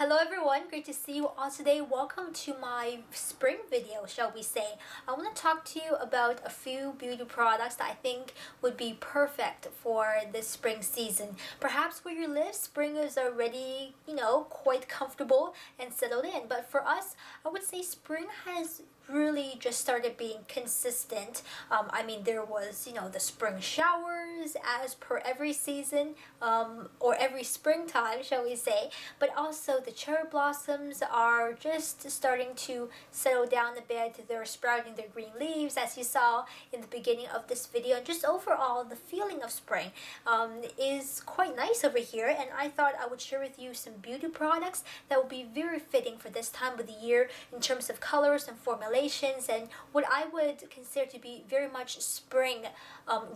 Hello everyone, great to see you all today. Welcome to my spring video, shall we say. I want to talk to you about a few beauty products that I think would be perfect for this spring season. Perhaps where you live, spring is already, quite comfortable and settled in. But for us, I would say spring has really just started being consistent. There was, the spring showers as per every season, or every springtime, shall we say. But also the cherry blossoms are just starting to settle down a bit. They're sprouting their green leaves, as you saw in the beginning of this video. And just overall, the feeling of spring is quite nice over here. And I thought I would share with you some beauty products that will be very fitting for this time of the year in terms of colors and formulations and what I would consider to be very much spring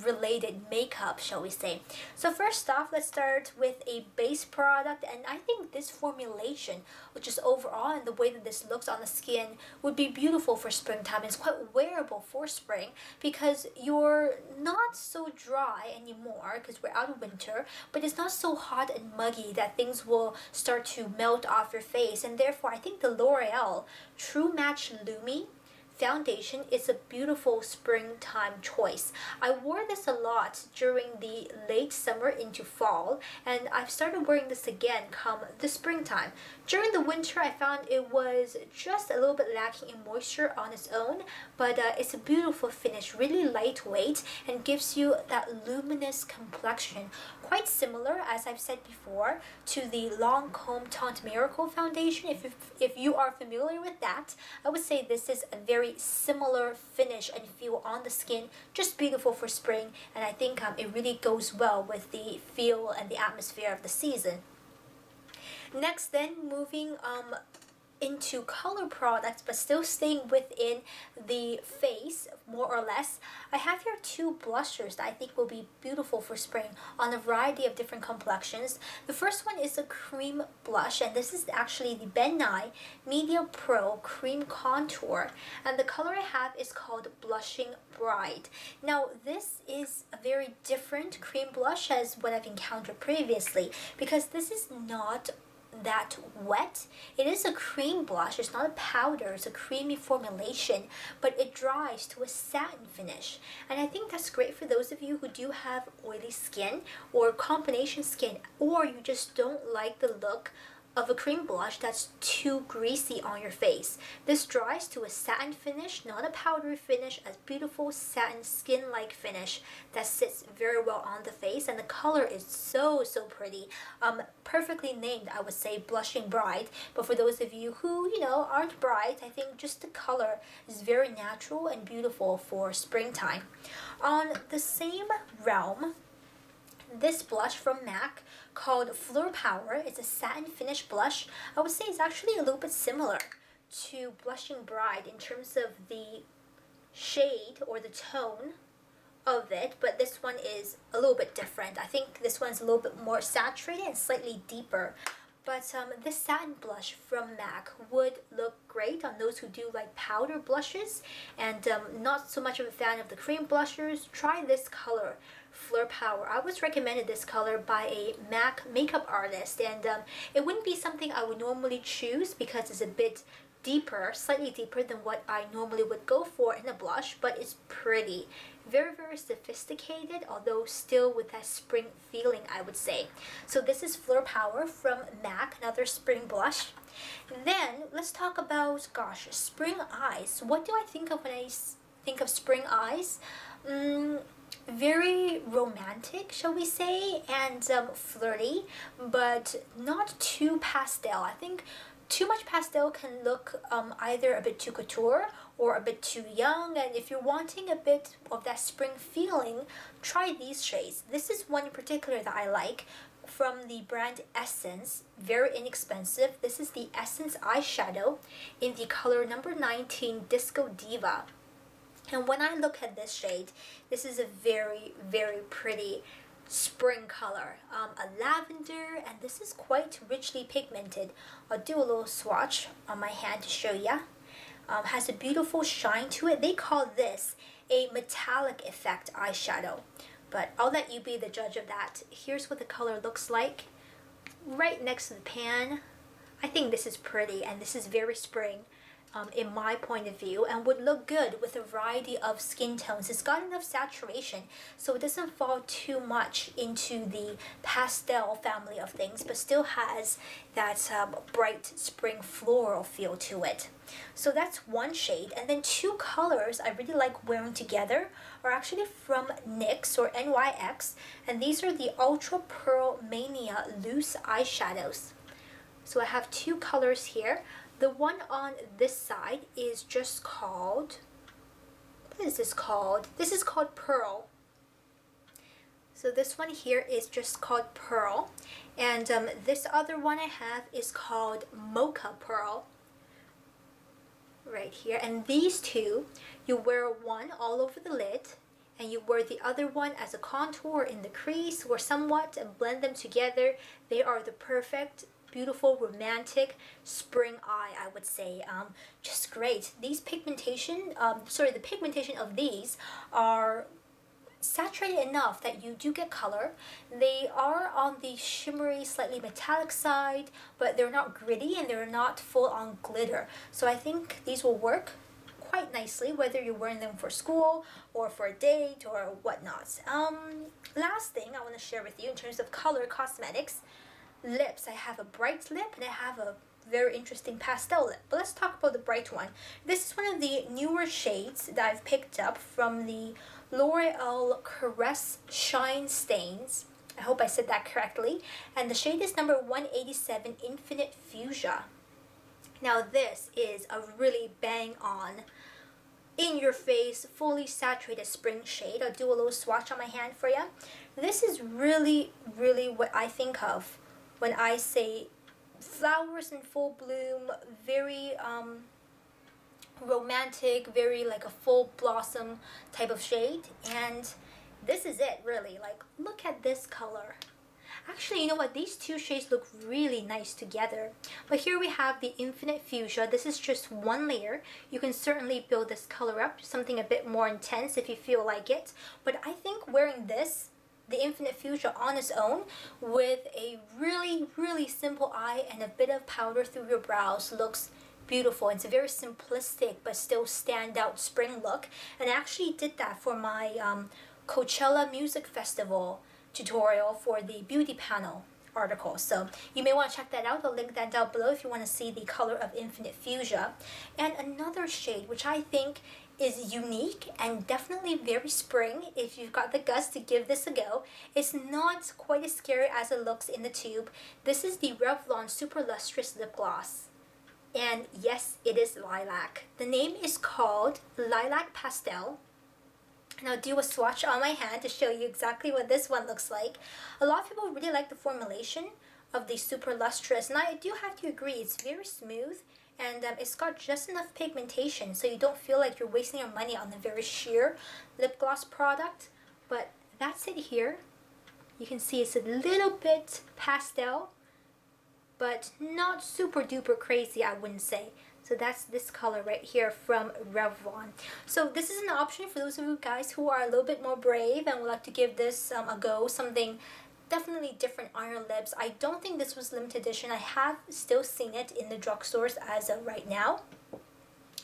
related makeup, shall we say. So first off, let's start with a base product, and I think this formulation, which is overall and the way that this looks on the skin, would be beautiful for springtime. It's quite wearable for spring because you're not so dry anymore because we're out of winter, but it's not so hot and muggy that things will start to melt off your face. And therefore, I think the L'Oreal True Match Lumi foundation is a beautiful springtime choice. I wore this a lot during the late summer into fall, and I've started wearing this again come the springtime. During the winter, I found it was just a little bit lacking in moisture on its own, but it's a beautiful finish, really lightweight, and gives you that luminous complexion, quite similar, as I've said before, to the Lancome Teint Miracle foundation. If you are familiar with that, I would say this is a very similar finish and feel on the skin, just beautiful for spring, and I think it really goes well with the feel and the atmosphere of the season. Next, then, moving into color products, but still staying within the face more or less, I have here two blushers that I think will be beautiful for spring on a variety of different complexions. The first one is a cream blush, and this is actually the Ben Nye Media Pro Cream Contour, and the color I have is called Blushing Bride. Now this is a very different cream blush as what I've encountered previously, because this is not that wet. It is a cream blush. It's not a powder. It's a creamy formulation, but it dries to a satin finish, and I think that's great for those of you who do have oily skin or combination skin, or you just don't like the look of a cream blush that's too greasy on your face. This dries to a satin finish, not a powdery finish, a beautiful satin skin-like finish that sits very well on the face, and the color is so pretty. Perfectly named, I would say, Blushing Bride. But for those of you who, aren't bright, I think just the color is very natural and beautiful for springtime. On the same realm, this blush from MAC called Fleur Power is a satin finish blush. I would say it's actually a little bit similar to Blushing Bride in terms of the shade or the tone of it, but this one is a little bit different. I think this one's a little bit more saturated and slightly deeper. But this satin blush from MAC would look great on those who do like powder blushes and not so much of a fan of the cream blushers. Try this color, Fleur Power. I was recommended this color by a MAC makeup artist, and it wouldn't be something I would normally choose because it's a bit deeper, slightly deeper than what I normally would go for in a blush, but it's pretty. Very sophisticated, although still with that spring feeling, I would say. So this is Fleur Power from MAC, another spring blush. Then let's talk about, spring eyes. What do I think of when I think of spring eyes? Very romantic, shall we say, and flirty, but not too pastel. I think too much pastel can look either a bit too couture or a bit too young, and if you're wanting a bit of that spring feeling, try these shades. This is one in particular that I like from the brand Essence, very inexpensive. This is the Essence eyeshadow in the color number 19 Disco Diva. And when I look at this shade, this is a very pretty spring color, a lavender, and this is quite richly pigmented. I'll do a little swatch on my hand to show ya. Has a beautiful shine to it. They call this a metallic effect eyeshadow, but I'll let you be the judge of that. Here's what the color looks like right next to the pan. I think this is pretty and this is very spring. In my point of view, and would look good with a variety of skin tones. It's got enough saturation so it doesn't fall too much into the pastel family of things, but still has that bright spring floral feel to it. So that's one shade, and then two colors I really like wearing together are actually from NYX or NYX, and these are the Ultra Pearl Mania loose eyeshadows. So I have two colors here. The one on this side is just called, what is this called? This is called Pearl. So this one here is just called Pearl. And this other one I have is called Mocha Pearl. Right here. And these two, you wear one all over the lid, and you wear the other one as a contour in the crease or somewhat, and blend them together. They are the perfect beautiful romantic spring eye, I would say. Just great. These pigmentation, the pigmentation of these are saturated enough that you do get color. They are on the shimmery, slightly metallic side, but they're not gritty and they're not full on glitter. So I think these will work quite nicely whether you're wearing them for school or for a date or whatnot. Last thing I want to share with you in terms of color cosmetics. Lips. I have a bright lip and I have a very interesting pastel lip. But let's talk about the bright one. This is one of the newer shades that I've picked up from the L'Oreal Caress Shine Stains. I hope I said that correctly. And the shade is number 187 Infinite Fuchsia. Now this is a really bang on, in your face, fully saturated spring shade. I'll do a little swatch on my hand for you. This is really, really what I think of when I say flowers in full bloom, very romantic, very like a full blossom type of shade. And this is it, really. Like, look at this color. Actually, you know what? These two shades look really nice together. But here we have the Infinite Fuchsia. This is just one layer. You can certainly build this color up to something a bit more intense if you feel like it. But I think wearing this, the Infinite Fuchsia on its own, with a really, really simple eye and a bit of powder through your brows, looks beautiful. It's a very simplistic but still stand out spring look. And I actually did that for my Coachella Music Festival tutorial for the beauty panel article. So you may want to check that out. I'll link that down below if you want to see the color of Infinite Fuchsia. And another shade which I think is unique and definitely very spring if you've got the guts to give this a go. It's not quite as scary as it looks in the tube. This is the Revlon Super Lustrous Lip Gloss. And yes, it is lilac. The name is called Lilac Pastel. And I'll do a swatch on my hand to show you exactly what this one looks like. A lot of people really like the formulation of the Super Lustrous, and I do have to agree, it's very smooth. And it's got just enough pigmentation so you don't feel like you're wasting your money on a very sheer lip gloss product. But that's it here. You can see it's a little bit pastel, but not super duper crazy, I wouldn't say. So that's this color right here from Revlon. So this is an option for those of you guys who are a little bit more brave and would like to give this a go, something definitely different on your lips. I don't think this was limited edition. I have still seen it in the drugstores as of right now.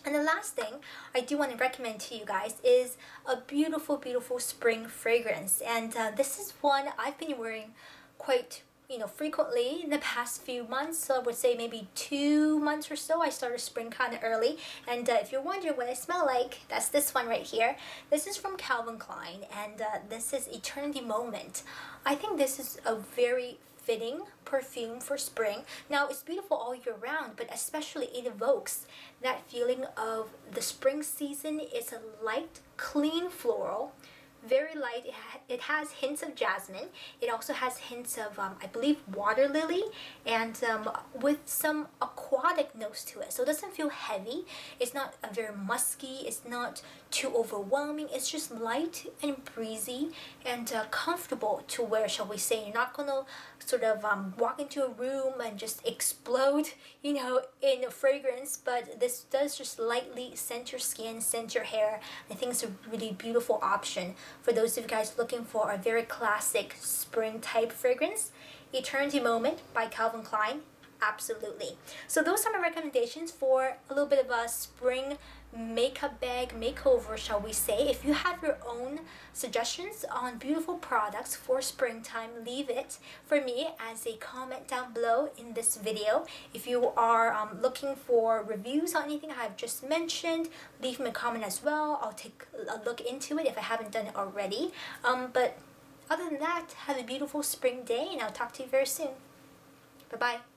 And the last thing I do want to recommend to you guys is a beautiful, beautiful spring fragrance. And this is one I've been wearing quite frequently in the past few months. So I would say maybe 2 months or so. I started spring kind of early. And if you're wondering what I smell like, that's this one right here. This is from Calvin Klein, and this is Eternity Moment. I think this is a very fitting perfume for spring. Now, it's beautiful all year round, but especially it evokes that feeling of the spring season. It's a light, clean floral. Very light. It has hints of jasmine. It also has hints of, I believe, water lily, and with some aquatic notes to it. So it doesn't feel heavy. It's not a very musky. It's not too overwhelming. It's just light and breezy and comfortable to wear, shall we say. You're not going to sort of walk into a room and just explode, in a fragrance, but this does just lightly scent your skin, scent your hair. I think it's a really beautiful option for those of you guys looking for a very classic spring type fragrance. Eternity Moment by Calvin Klein. absolutely. So those are my recommendations for a little bit of a spring makeup bag makeover, shall we say. If you have your own suggestions on beautiful products for springtime, leave it for me as a comment down below in this video. If you are looking for reviews on anything I've just mentioned, leave me a comment as well. I'll take a look into it if I haven't done it already. But other than that, have a beautiful spring day, and I'll talk to you very soon. Bye-bye.